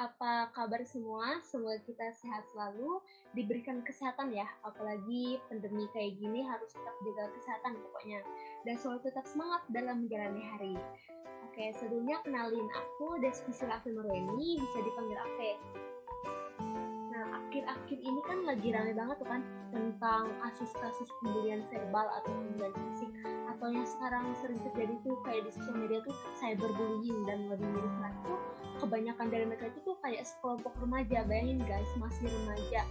apa kabar semua? Semoga kita sehat selalu, diberikan kesehatan ya. Apalagi pandemi kayak gini harus tetap jaga kesehatan pokoknya. Dan selalu tetap semangat dalam menjalani hari. Oke, sebelumnya kenalin aku Despi Silafri Marweni, bisa dipanggil Ave. Nah, akhir-akhir ini kan lagi rame banget tuh kan tentang kasus-kasus pembulian verbal atau pembulian fisik, atau yang sekarang sering terjadi tuh kayak di sosial media tuh cyberbullying, dan lebih mirip lagi tuh kebanyakan dari mereka itu tuh kayak sekelompok remaja. Bayangin guys, masih remaja.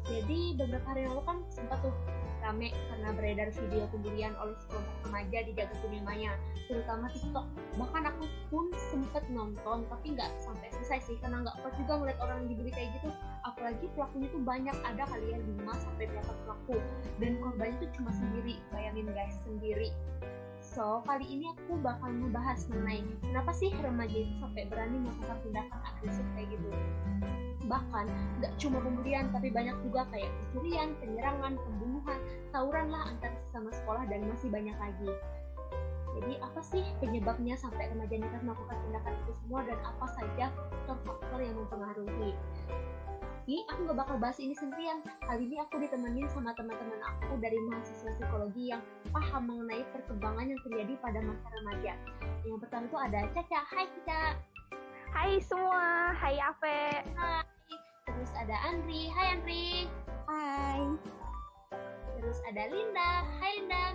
Jadi beberapa hari lalu kan sempat tuh rame karena beredar video pembulian oleh sekelompok remaja di jagat dunia maya, terutama TikTok. Bahkan aku pun sempet nonton, tapi nggak sampai selesai sih, karena nggak kuat juga ngeliat orang dibully kayak gitu. Apalagi pelakunya tuh banyak, ada kali ya 5-8 pelaku, dan korbannya tuh cuma sendiri. Bayangin guys, sendiri. So, kali ini aku bakal membahas mengenai kenapa sih remaja itu sampai berani melakukan tindakan agresif kayak gitu. Bahkan, nggak cuma pembulian, tapi banyak juga kayak pencurian, penyerangan, pembunuhan, tawuran lah antar sesama sekolah, dan masih banyak lagi. Jadi, apa sih penyebabnya sampai remaja nekat melakukan tindakan itu semua, dan apa saja faktor-faktor yang mempengaruhi? Ini aku nggak bakal bahas ini sendirian. Kali ini aku ditemenin sama teman-teman aku dari mahasiswa psikologi yang paham mengenai perkembangan yang terjadi pada masa remaja. Yang pertama itu ada Caca. Hai Caca. Hai semua, hai Ave. Hai. Terus ada Andri. Hai Andri. Hai. Terus ada Linda. Hai Linda.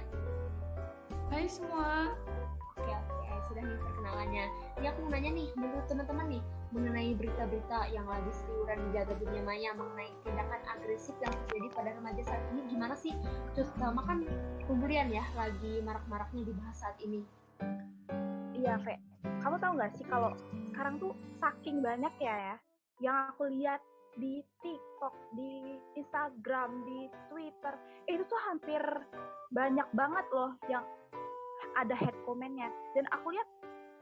Hai semua. Oke, sudah nih perkenalannya. Ini aku mau nanya nih, menurut teman-teman nih, mengenai berita-berita yang lagi seliweran di jagat dunia maya mengenai tindakan agresif yang terjadi pada remaja saat ini, gimana sih? Terutama kan pembulian ya, lagi marak-maraknya dibahas saat ini. Iya, Ve. Kamu tahu nggak sih kalau sekarang tuh saking banyak ya yang aku lihat di TikTok, di Instagram, di Twitter, itu tuh hampir banyak banget loh yang ada head comment-nya. Dan aku lihat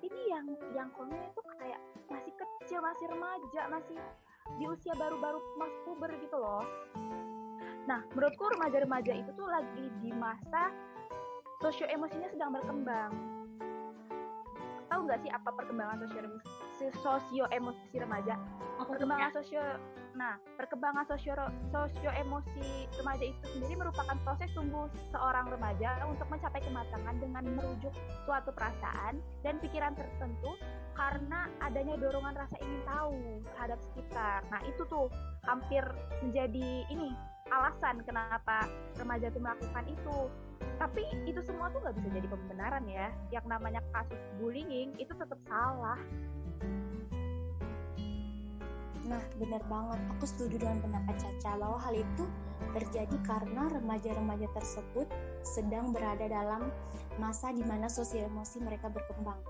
ini yang komennya tuh kayak masih kecil, masih remaja, masih di usia baru-baru masuk puber gitu loh. Nah, menurutku remaja-remaja itu tuh lagi di masa sosio-emosinya sedang berkembang. Tahu nggak sih apa perkembangan sosio-emosi remaja? Perkembangan sosio-emosi remaja itu sendiri merupakan proses tumbuh seorang remaja untuk mencapai kematangan dengan merujuk suatu perasaan dan pikiran tertentu karena adanya dorongan rasa ingin tahu terhadap sekitar. Nah, itu tuh hampir menjadi alasan kenapa remaja itu melakukan itu. Tapi itu semua tuh nggak bisa jadi pembenaran ya. Yang namanya kasus bullying itu tetap salah. Nah, benar banget. Aku setuju dengan pendapat Caca bahwa hal itu terjadi karena remaja-remaja tersebut sedang berada dalam masa di mana sosial emosi mereka berkembang.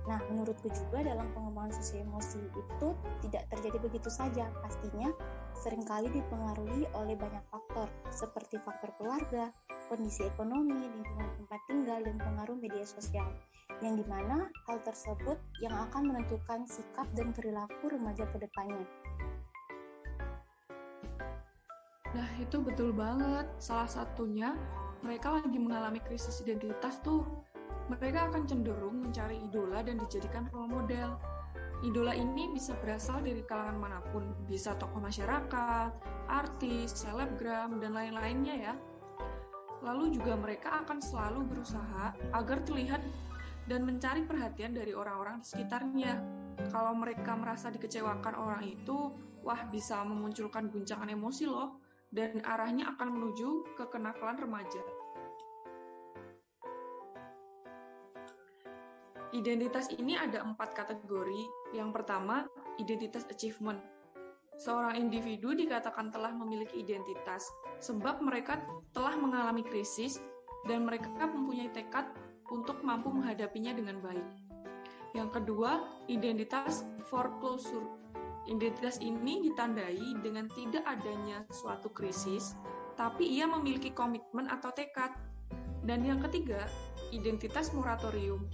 Nah, menurutku juga dalam pengembangan sosial emosi itu tidak terjadi begitu saja. Pastinya seringkali dipengaruhi oleh banyak faktor, seperti faktor keluarga, kondisi ekonomi, lingkungan tempat tinggal, dan pengaruh media sosial, yang dimana hal tersebut yang akan menentukan sikap dan perilaku remaja ke depannya. Nah, itu betul banget. Salah satunya, mereka lagi mengalami krisis identitas tuh. Mereka akan cenderung mencari idola dan dijadikan role model. Idola ini bisa berasal dari kalangan manapun, bisa tokoh masyarakat, artis, selebgram, dan lain-lainnya ya. Lalu juga mereka akan selalu berusaha agar terlihat dan mencari perhatian dari orang-orang di sekitarnya. Kalau mereka merasa dikecewakan orang itu, wah bisa memunculkan guncangan emosi loh, dan arahnya akan menuju ke kenakalan remaja. Identitas ini ada 4 kategori. Yang pertama, identitas achievement. Seorang individu dikatakan telah memiliki identitas sebab mereka telah mengalami krisis dan mereka mempunyai tekad untuk mampu menghadapinya dengan baik. Yang kedua, identitas foreclosure. Identitas ini ditandai dengan tidak adanya suatu krisis, tapi ia memiliki komitmen atau tekad. Dan yang ketiga, identitas moratorium.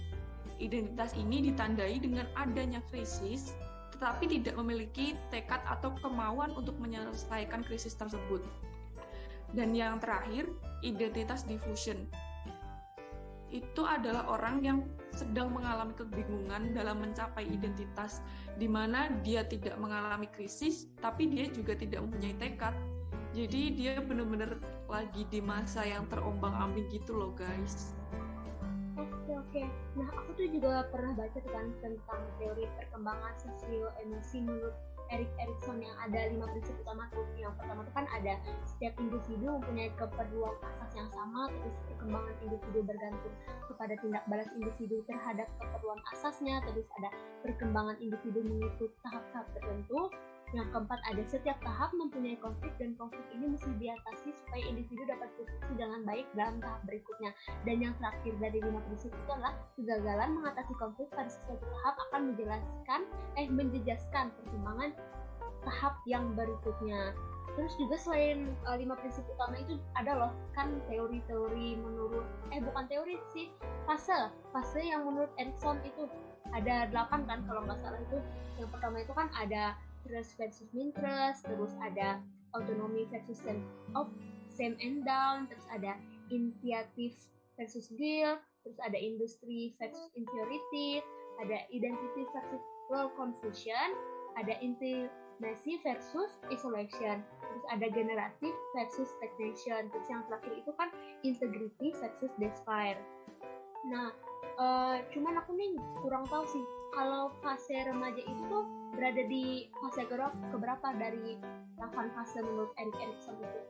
Identitas ini ditandai dengan adanya krisis, tetapi tidak memiliki tekad atau kemauan untuk menyelesaikan krisis tersebut. Dan yang terakhir, identitas diffusion. itu adalah orang yang sedang mengalami kebingungan dalam mencapai identitas, di mana dia tidak mengalami krisis, tapi dia juga tidak mempunyai tekad. Jadi dia benar-benar lagi di masa yang terombang-ambing gitu loh guys. Oke. Nah, aku tuh juga pernah baca tentang teori perkembangan sosio-emosi menurut Erik Erikson yang ada 5 prinsip utama tuh. Yang pertama tuh kan ada setiap individu mempunyai keperluan asas yang sama, terus perkembangan individu bergantung kepada tindak balas individu terhadap keperluan asasnya, terus ada perkembangan individu mengikut tahap-tahap tertentu. Yang keempat ada setiap tahap mempunyai konflik dan konflik ini mesti diatasi supaya individu dapat berfungsi dengan baik dalam tahap berikutnya. Dan yang terakhir dari 5 prinsip itu adalah kegagalan mengatasi konflik pada suatu tahap akan menjejaskan perkembangan tahap yang berikutnya. Terus juga selain 5 prinsip utama itu ada loh kan teori-teori menurut bukan teori sih, fase yang menurut Erikson itu ada 8 kan kalau nggak salah itu. Yang pertama itu kan ada trust versus mistrust, terus ada autonomy versus same and down, terus ada initiative versus guilt, terus ada industry versus inferiority, ada identity versus role confusion, ada intimacy versus isolation, terus ada generative versus stagnation, terus yang terakhir itu kan integrity versus despair. Nah, cuman aku nih kurang tahu sih kalau fase remaja itu tuh berada di fase keberapa dari 8 fase menurut Erik Erikson itu.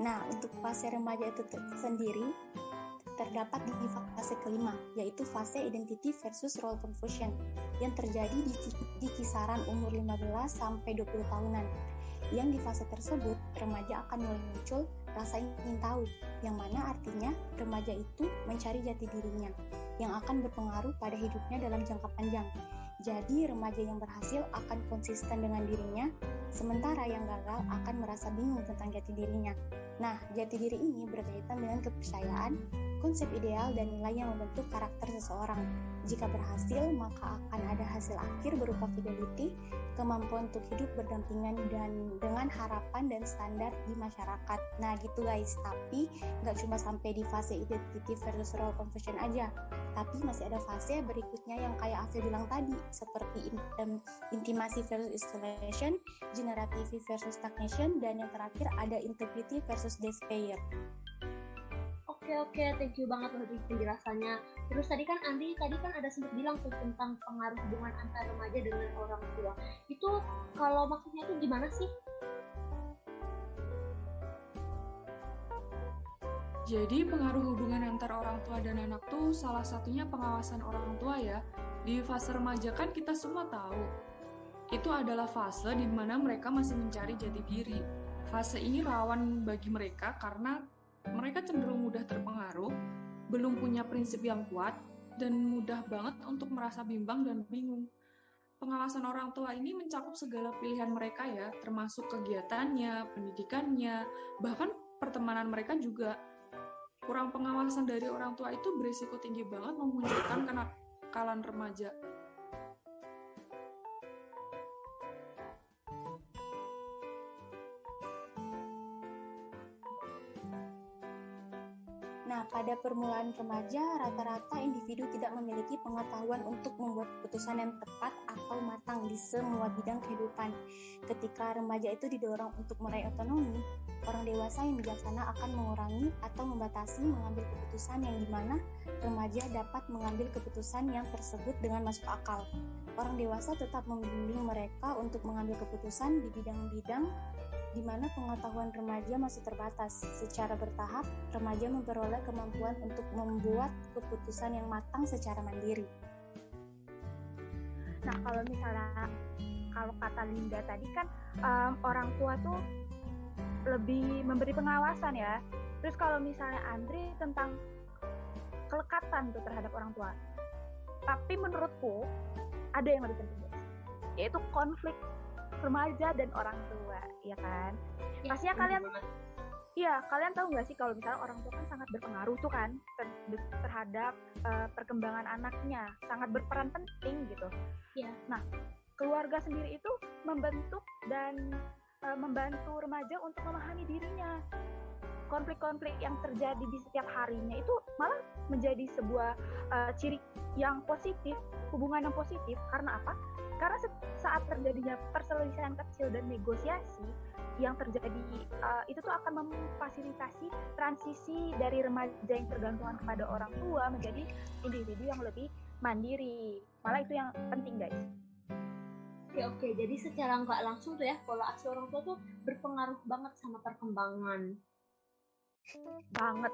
Nah, untuk fase remaja itu sendiri terdapat di fase kelima, yaitu fase identity versus role confusion yang terjadi di kisaran umur 15 sampai 20 tahunan. Yang di fase tersebut, remaja akan mulai muncul rasa ingin tahu, yang mana artinya remaja itu mencari jati dirinya, yang akan berpengaruh pada hidupnya dalam jangka panjang. Jadi, remaja yang berhasil akan konsisten dengan dirinya, sementara yang gagal akan merasa bingung tentang jati dirinya. Nah, jati diri ini berkaitan dengan kepercayaan, konsep ideal, dan nilai yang membentuk karakter seseorang. Jika berhasil, maka akan ada hasil akhir berupa fidelity, kemampuan untuk hidup berdampingan dan dengan harapan dan standar di masyarakat. Nah gitu guys, tapi nggak cuma sampai di fase identity versus role confusion aja, tapi masih ada fase berikutnya yang kayak Afil bilang tadi, seperti intimacy versus isolation, generative versus stagnation, dan yang terakhir ada integrity versus despair. Oke, thank you banget loh penjelasannya. Terus tadi kan Andi ada sempat bilang tuh tentang pengaruh hubungan antara remaja dengan orang tua. Itu kalau maksudnya tuh gimana sih? Jadi pengaruh hubungan antara orang tua dan anak tuh salah satunya pengawasan orang tua ya. Di fase remaja kan kita semua tahu, itu adalah fase di mana mereka masih mencari jati diri. Fase ini rawan bagi mereka karena mereka cenderung mudah terpengaruh, belum punya prinsip yang kuat, dan mudah banget untuk merasa bimbang dan bingung. Pengawasan orang tua ini mencakup segala pilihan mereka ya, termasuk kegiatannya, pendidikannya, bahkan pertemanan mereka juga. Kurang pengawasan dari orang tua itu berisiko tinggi banget memunculkan kenakalan remaja. Nah, pada permulaan remaja, rata-rata individu tidak memiliki pengetahuan untuk membuat keputusan yang tepat atau matang di semua bidang kehidupan. Ketika remaja itu didorong untuk meraih otonomi, orang dewasa yang bijaksana akan mengurangi atau membatasi mengambil keputusan yang dimana remaja dapat mengambil keputusan yang tersebut dengan masuk akal. Orang dewasa tetap membimbing mereka untuk mengambil keputusan di bidang-bidang di mana pengetahuan remaja masih terbatas. Secara bertahap, remaja memperoleh kemampuan untuk membuat keputusan yang matang secara mandiri. Nah, kalau kata Linda tadi kan orang tua tuh lebih memberi pengawasan ya. Terus kalau misalnya Andri tentang kelekatan tuh terhadap orang tua. Tapi menurutku ada yang lebih penting, yaitu konflik remaja dan orang tua, ya kan? Ya, pastinya kalian tahu nggak sih kalau misalnya orang tua kan sangat berpengaruh tuh kan terhadap perkembangan anaknya, sangat berperan penting gitu. Ya. Nah, keluarga sendiri itu membentuk dan membantu remaja untuk memahami dirinya. Konflik-konflik yang terjadi di setiap harinya itu malah menjadi sebuah ciri yang positif, hubungan yang positif. Karena apa? Karena saat terjadinya perselisihan kecil dan negosiasi yang terjadi, itu tuh akan memfasilitasi transisi dari remaja yang tergantungan kepada orang tua menjadi individu yang lebih mandiri. Malah itu yang penting, guys. Oke, jadi secara nggak langsung tuh ya, pola asuh orang tua tuh berpengaruh banget sama perkembangan. Banget,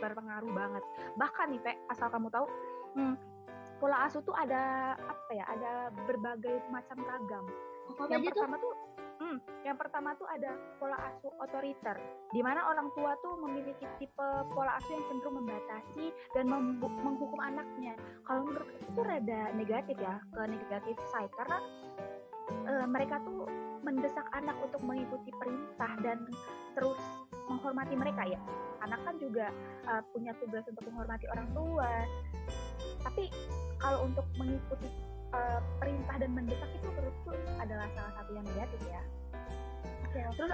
berpengaruh banget. Bahkan nih, Pe, asal kamu tahu, pola asuh tuh ada berbagai macam ragam. Yang pertama tuh ada pola asuh otoriter, di mana orang tua tuh memiliki tipe pola asuh yang cenderung membatasi dan menghukum anaknya. Kalau menurut itu rada negatif ya, ke negatif side, karena mereka tuh mendesak anak untuk mengikuti perintah dan terus menghormati mereka ya. Anak kan juga punya tugas untuk menghormati orang tua. Tapi kalau untuk mengikuti perintah dan mendesak itu menurutku adalah salah satu yang negatif ya. Terus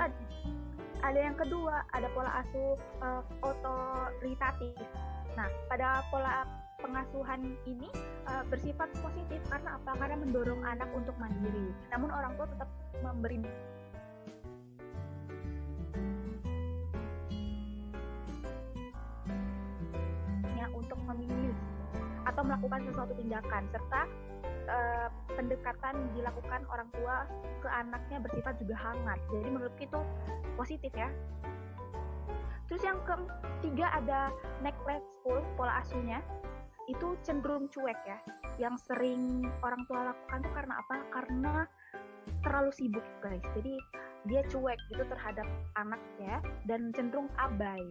ada yang kedua, ada pola asuh otoritatif. Nah, pada pola pengasuhan ini bersifat positif karena apa? Karena mendorong anak untuk mandiri. Namun orang tua tetap memberi untuk memilih atau melakukan sesuatu tindakan, serta pendekatan dilakukan orang tua ke anaknya bersifat juga hangat. Jadi menurutku itu positif ya. Terus yang ketiga ada neglectful, pola asuhnya itu cenderung cuek ya. Yang sering orang tua lakukan itu karena apa? Karena terlalu sibuk, guys. Jadi dia cuek gitu terhadap anaknya dan cenderung abai.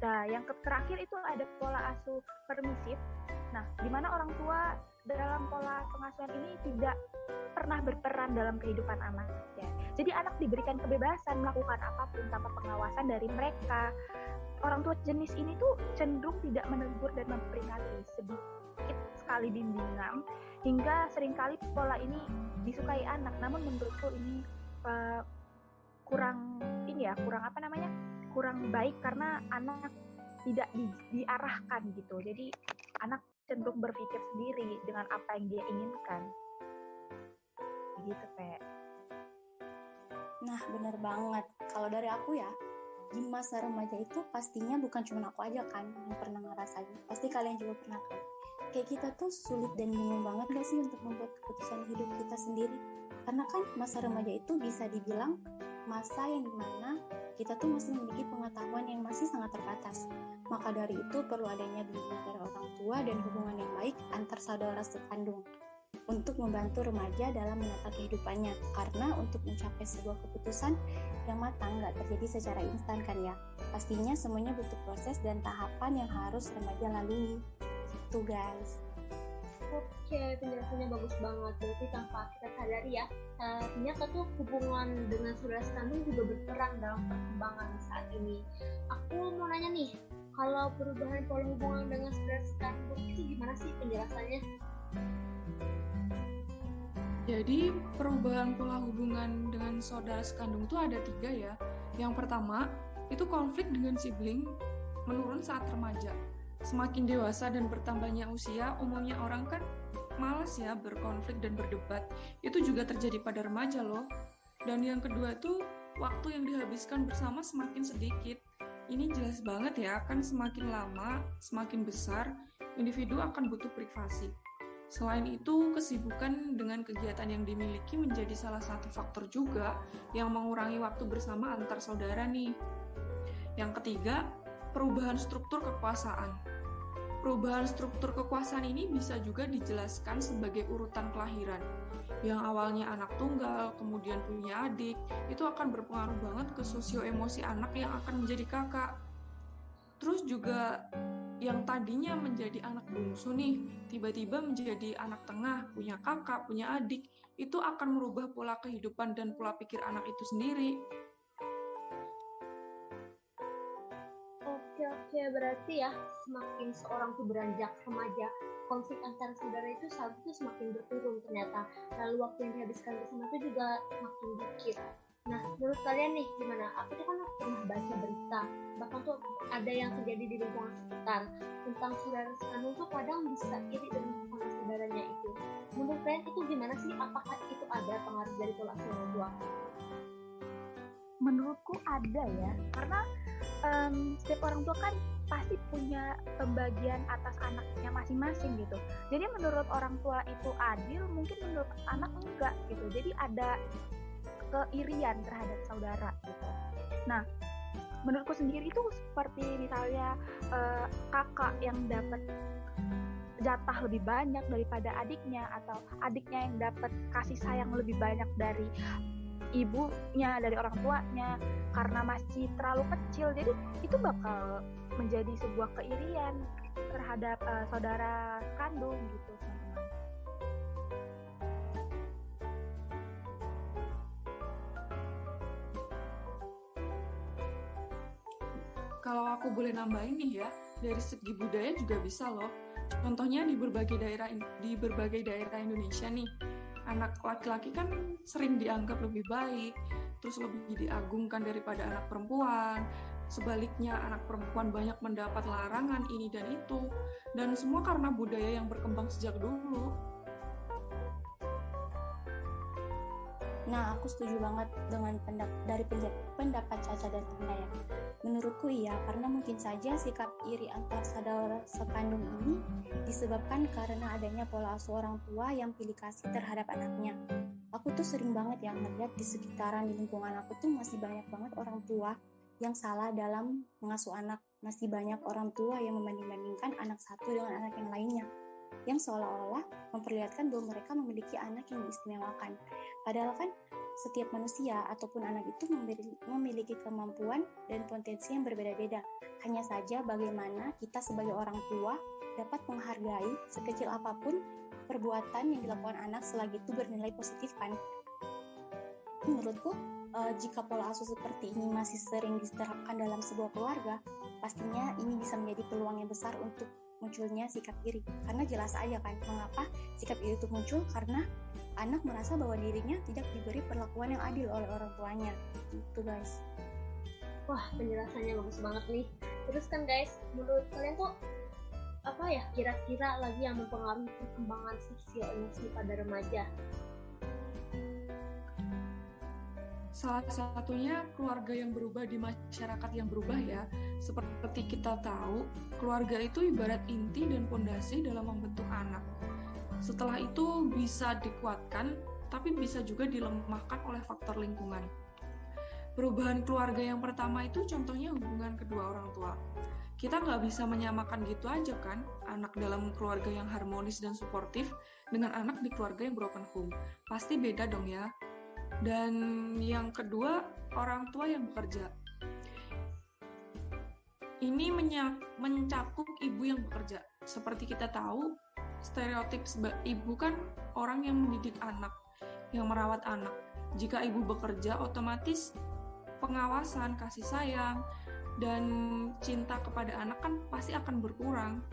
Nah, yang terakhir itu ada pola asuh permisif. Nah, di mana orang tua dalam pola pengasuhan ini tidak pernah berperan dalam kehidupan anaknya. Jadi anak diberikan kebebasan melakukan apapun tanpa pengawasan dari mereka. Orang tua jenis ini tuh cenderung tidak menegur dan memperingati, sedikit sekali bimbingan, hingga seringkali pola ini disukai anak. Namun menurutku ini kurang baik karena anak tidak diarahkan gitu. Jadi anak cenderung berpikir sendiri dengan apa yang dia inginkan. Begitu, Pe. Nah, benar banget. Kalau dari aku ya, di masa remaja itu pastinya bukan cuma aku aja kan yang pernah ngerasain. Pasti kalian juga pernah kan. Kayak kita tuh sulit dan bingung banget gak sih untuk membuat keputusan hidup kita sendiri. Karena kan masa remaja itu bisa dibilang masa yang dimana kita tuh masih memiliki pengetahuan yang masih sangat terbatas. Maka dari itu perlu adanya bimbingan dari orang tua dan hubungan yang baik antar saudara sekandung untuk membantu remaja dalam menata kehidupannya. Karena untuk mencapai sebuah keputusan yang matang nggak terjadi secara instan kan ya. Pastinya semuanya butuh proses dan tahapan yang harus remaja lalui. Gitu guys. Oke, penjelasannya bagus banget. Berarti tanpa kita sadari ya, ternyata tuh hubungan dengan saudara sekandung juga berperan dalam perkembangan saat ini. Aku mau nanya nih, kalau perubahan pola hubungan dengan saudara sekandung itu gimana sih penjelasannya? Jadi perubahan pola hubungan dengan saudara sekandung itu ada 3 ya. Yang pertama, itu konflik dengan sibling menurun saat remaja. Semakin dewasa dan bertambahnya usia, umumnya orang kan malas ya berkonflik dan berdebat. Itu juga terjadi pada remaja loh. Dan yang kedua tuh, waktu yang dihabiskan bersama semakin sedikit. Ini jelas banget ya, kan semakin lama, semakin besar, individu akan butuh privasi. Selain itu, kesibukan dengan kegiatan yang dimiliki menjadi salah satu faktor juga yang mengurangi waktu bersama antar saudara nih. Yang ketiga, perubahan struktur kekuasaan. Perubahan struktur kekuasaan ini bisa juga dijelaskan sebagai urutan kelahiran. Yang awalnya anak tunggal, kemudian punya adik, itu akan berpengaruh banget ke sosio-emosi anak yang akan menjadi kakak. Terus juga yang tadinya menjadi anak bungsu nih, tiba-tiba menjadi anak tengah, punya kakak, punya adik, itu akan merubah pola kehidupan dan pola pikir anak itu sendiri. Oke, berarti ya semakin seorang tuh beranjak remaja, konflik antar saudara itu semakin berturun ternyata. Lalu waktu yang dihabiskan bersama itu juga semakin dikit. Nah, menurut kalian nih gimana? Aku tuh kan pernah baca berita, bahkan tuh ada yang terjadi di lingkungan sekitar tentang saudara sekandung tuh kadang bisa iri dengan sama saudaranya itu. Menurut kalian itu gimana sih? Apakah itu ada pengaruh dari pola asuh orang tua? Menurutku ada ya, karena setiap orang tua kan pasti punya pembagian atas anaknya masing-masing gitu. Jadi menurut orang tua itu adil, mungkin menurut anak enggak gitu. Jadi ada keirian terhadap saudara gitu. Nah, menurutku sendiri itu seperti misalnya kakak yang dapat jatah lebih banyak daripada adiknya, atau adiknya yang dapat kasih sayang lebih banyak dari ibunya, dari orang tuanya karena masih terlalu kecil. Jadi itu bakal menjadi sebuah keirian terhadap saudara kandung gitu, teman-teman. Kalau aku boleh nambahin nih ya, dari segi budaya juga bisa loh. Contohnya di berbagai daerah Indonesia nih, anak laki-laki kan sering dianggap lebih baik, terus lebih diagungkan daripada anak perempuan. Sebaliknya, anak perempuan banyak mendapat larangan ini dan itu, dan semua karena budaya yang berkembang sejak dulu. Nah, aku setuju banget dengan pendapat Caca dan Tina ya. Menurutku iya, karena mungkin saja sikap iri antar saudara sekandung ini disebabkan karena adanya pola asuh orang tua yang pilih kasih terhadap anaknya. Aku tuh sering banget yang ngeliat di sekitaran, di lingkungan aku tuh masih banyak banget orang tua yang salah dalam mengasuh anak. Masih banyak orang tua yang membanding-bandingkan anak satu dengan anak yang lainnya, yang seolah-olah memperlihatkan bahwa mereka memiliki anak yang diistimewakan. Padahal kan setiap manusia ataupun anak itu memiliki kemampuan dan potensi yang berbeda-beda. Hanya saja bagaimana kita sebagai orang tua dapat menghargai sekecil apapun perbuatan yang dilakukan anak selagi itu bernilai positif kan. Menurutku, jika pola asuh seperti ini masih sering diterapkan dalam sebuah keluarga, pastinya ini bisa menjadi peluang yang besar untuk munculnya sikap iri. Karena jelas aja kan mengapa sikap iri itu muncul, karena anak merasa bahwa dirinya tidak diberi perlakuan yang adil oleh orang tuanya. Gitu guys. Wah, penjelasannya bagus banget nih. Terus kan guys, menurut kalian tuh apa ya kira-kira lagi yang mempengaruhi perkembangan sosial emosi pada remaja? Salah satunya keluarga yang berubah di masyarakat yang berubah ya. Seperti kita tahu, keluarga itu ibarat inti dan fondasi dalam membentuk anak. Setelah itu bisa dikuatkan, tapi bisa juga dilemahkan oleh faktor lingkungan. Perubahan keluarga yang pertama itu contohnya hubungan kedua orang tua. Kita nggak bisa menyamakan gitu aja kan, anak dalam keluarga yang harmonis dan suportif dengan anak di keluarga yang broken home. Pasti beda dong ya. Dan yang kedua, orang tua yang bekerja. Ini mencakup ibu yang bekerja. Seperti kita tahu, stereotip ibu kan orang yang mendidik anak, yang merawat anak. Jika ibu bekerja, otomatis pengawasan, kasih sayang, dan cinta kepada anak kan pasti akan berkurang.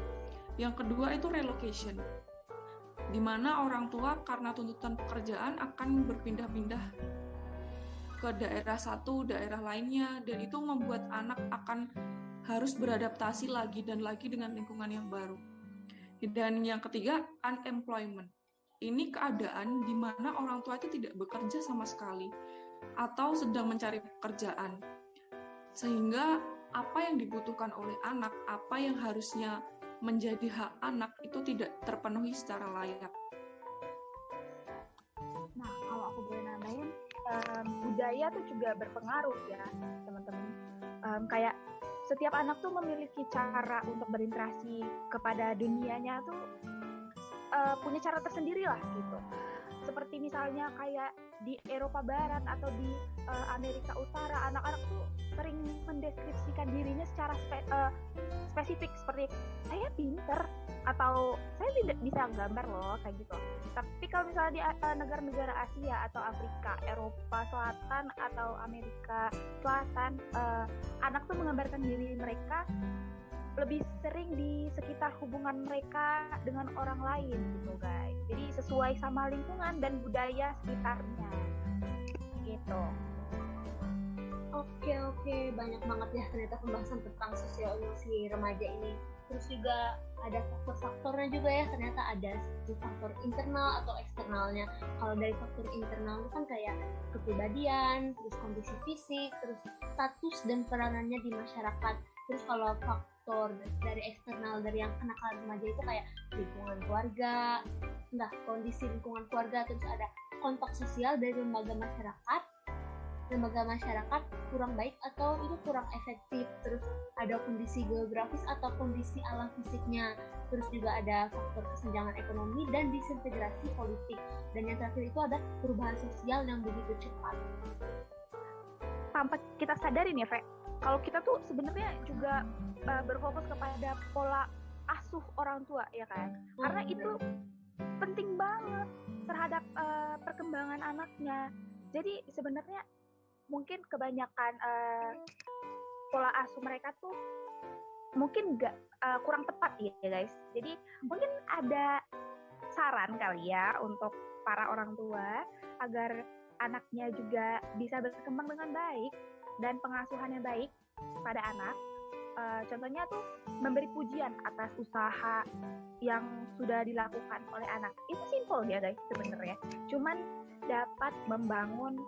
Yang kedua itu relocation, di mana orang tua karena tuntutan pekerjaan akan berpindah-pindah ke daerah satu, daerah lainnya, dan itu membuat anak akan harus beradaptasi lagi dan lagi dengan lingkungan yang baru. Dan yang ketiga, unemployment. Ini keadaan di mana orang tua itu tidak bekerja sama sekali atau sedang mencari pekerjaan. Sehingga apa yang dibutuhkan oleh anak, apa yang harusnya menjadi hak anak itu tidak terpenuhi secara layak. Nah, kalau aku boleh nambahin, budaya tuh juga berpengaruh ya, teman-teman. Kayak setiap anak tuh memiliki cara untuk berinteraksi kepada dunianya tuh punya cara tersendiri lah gitu. Seperti misalnya kayak di Eropa Barat atau di Amerika Utara, anak-anak tuh sering mendeskripsikan dirinya secara spesifik, seperti saya pinter atau saya tidak bisa gambar loh, kayak gitu. Tapi kalau misalnya di negara-negara Asia atau Afrika, Eropa Selatan atau Amerika Selatan, anak tuh menggambarkan diri mereka lebih sering di sekitar hubungan mereka dengan orang lain gitu guys. Jadi sesuai sama lingkungan dan budaya sekitarnya gitu. Oke, banyak banget ya ternyata pembahasan tentang sosial emosi remaja ini. Terus juga ada faktor-faktornya juga ya, ternyata ada faktor internal atau eksternalnya. Kalau dari faktor internal itu kan kayak kepribadian, terus kondisi fisik, terus status dan peranannya di masyarakat. Terus kalau faktor dari eksternal dari yang kenakalan remaja itu kayak lingkungan keluarga, kondisi lingkungan keluarga, terus ada kontak sosial dari lembaga masyarakat kurang baik atau itu kurang efektif, terus ada kondisi geografis atau kondisi alam fisiknya, terus juga ada faktor kesenjangan ekonomi dan disintegrasi politik, dan yang terakhir itu ada perubahan sosial yang begitu cepat. Tanpa kita sadarin ya, Fe, kalau kita tuh sebenarnya juga berfokus kepada pola asuh orang tua ya kan, karena itu penting banget terhadap perkembangan anaknya. Jadi sebenarnya mungkin kebanyakan pola asuh mereka tuh mungkin kurang tepat ya guys. Jadi mungkin ada saran kali ya untuk para orang tua agar anaknya juga bisa berkembang dengan baik dan pengasuhannya baik pada anak. Contohnya tuh memberi pujian atas usaha yang sudah dilakukan oleh anak. Itu simple ya guys sebenarnya. Cuman dapat membangun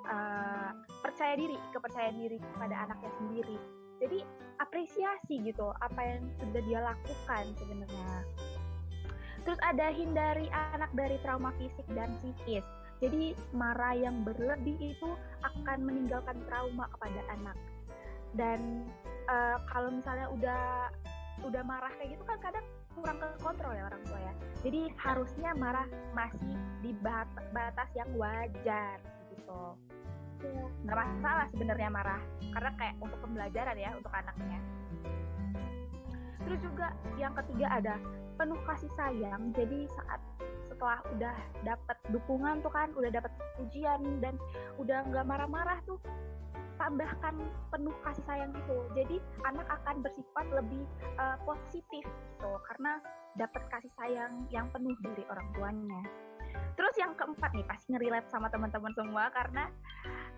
kepercayaan diri kepada anaknya sendiri. Jadi apresiasi gitu apa yang sudah dia lakukan sebenarnya. Terus ada hindari anak dari trauma fisik dan psikis. Jadi marah yang berlebih itu akan meninggalkan trauma kepada anak. Dan kalau misalnya udah marah kayak gitu kan kadang kurang kekontrol ya orang tua ya. Jadi harusnya marah masih di batas yang wajar gitu. Nggak masalah sebenarnya marah, karena kayak untuk pembelajaran ya untuk anaknya. Terus juga yang ketiga ada penuh kasih sayang. Jadi setelah udah dapat dukungan tuh kan, udah dapat pujian dan udah nggak marah-marah tuh, tambahkan penuh kasih sayang itu. Jadi anak akan bersifat lebih positif gitu karena dapat kasih sayang yang penuh dari orang tuanya. Terus yang keempat nih pasti nge-relate sama teman-teman semua karena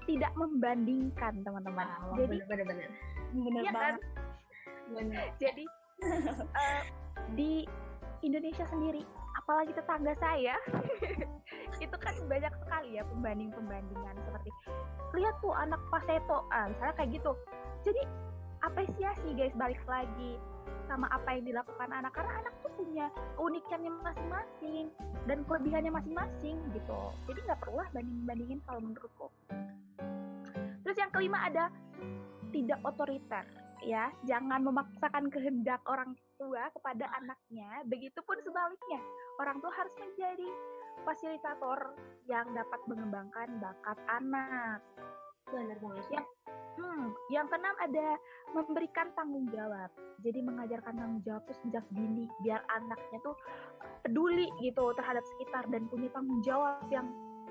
tidak membandingkan teman-teman. Jadi bener ya banget. Kan? Jadi di Indonesia sendiri, apalagi tetangga saya, itu kan banyak sekali ya pembandingan seperti lihat tuh anak Paseto, misalnya kayak gitu. Jadi apresiasi guys, balik lagi sama apa yang dilakukan anak, karena anak tuh punya keunikannya masing-masing dan kelebihannya masing-masing gitu. Jadi nggak perlu lah bandingin kalau menurutku. Terus yang kelima ada tidak otoriter ya, jangan memaksakan kehendak orang tua kepada anaknya, begitupun sebaliknya. Orang tua harus menjadi fasilitator yang dapat mengembangkan bakat anak. Benar banget. Yang keenam ada memberikan tanggung jawab. Jadi mengajarkan tanggung jawab tuh sejak dini biar anaknya tuh peduli gitu terhadap sekitar dan punya tanggung jawab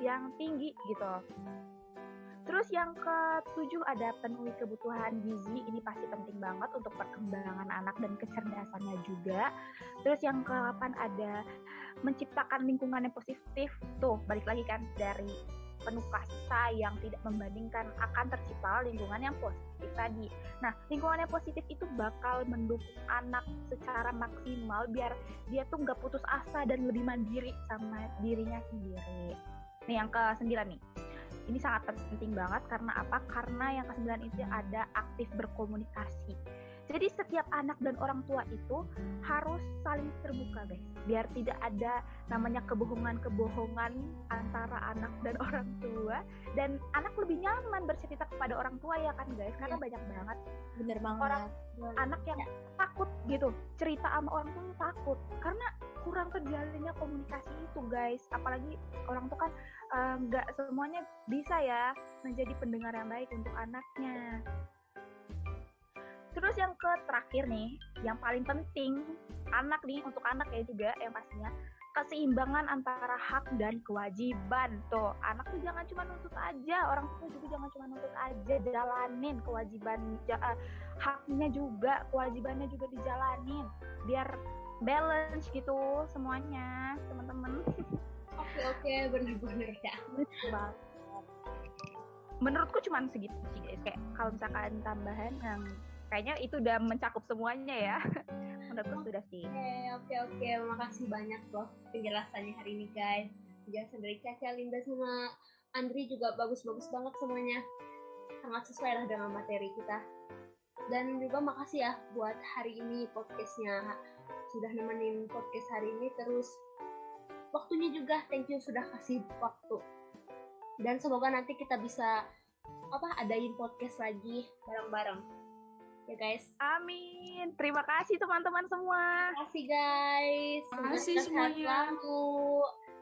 yang tinggi gitu. Terus yang ketujuh ada penuhi kebutuhan gizi. Ini pasti penting banget untuk perkembangan anak dan kecerdasannya juga. Terus yang ke-8 ada menciptakan lingkungan yang positif. Tuh, balik lagi kan dari penuh kasih sayang, tidak membandingkan, akan tercipta lingkungan yang positif tadi. Nah, lingkungan yang positif itu bakal mendukung anak secara maksimal biar dia tuh nggak putus asa dan lebih mandiri sama dirinya sendiri. Nih yang ke-9 nih. Ini sangat penting banget karena apa? Karena yang ke-9 itu ada aktif berkomunikasi. Jadi setiap anak dan orang tua itu harus saling terbuka guys. Biar tidak ada namanya kebohongan-kebohongan antara anak dan orang tua. Dan anak lebih nyaman bercerita kepada orang tua ya kan guys. Karena banyak banget Bener banget. anak yang takut gitu. Cerita sama orang tua takut. Karena kurang terjalinnya komunikasi itu guys. Apalagi orang tua kan nggak semuanya bisa ya menjadi pendengar yang baik untuk anaknya. Terus yang terakhir nih, yang paling penting untuk anak ya juga yang pastinya keseimbangan antara hak dan kewajiban. Tuh, anak tuh jangan cuma nuntut aja, orang tua juga jangan cuma nuntut aja, jalanin kewajiban haknya juga, kewajibannya juga dijalanin biar balance gitu semuanya, teman-teman. Oke, benar-benar ya. menurutku cuman segitu sih guys. Kayak kalau misalkan tambahan yang kayaknya itu udah mencakup semuanya ya. Menurutku sudah sih. Oke. Makasih banyak loh penjelasannya hari ini guys. Penjelasan dari Caca, Linda, sama Andri juga bagus-bagus banget semuanya. Sangat sesuai lah dengan materi kita. Dan juga makasih ya buat hari ini podcastnya. Sudah nemenin podcast hari ini. Terus waktunya juga thank you sudah kasih waktu. Dan semoga nanti kita bisa adain podcast lagi bareng-bareng. Ya guys. Amin. Terima kasih teman-teman semua. Terima kasih guys. Terima kasih semuanya.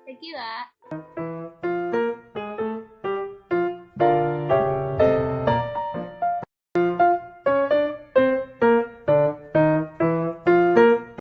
Thank you ya.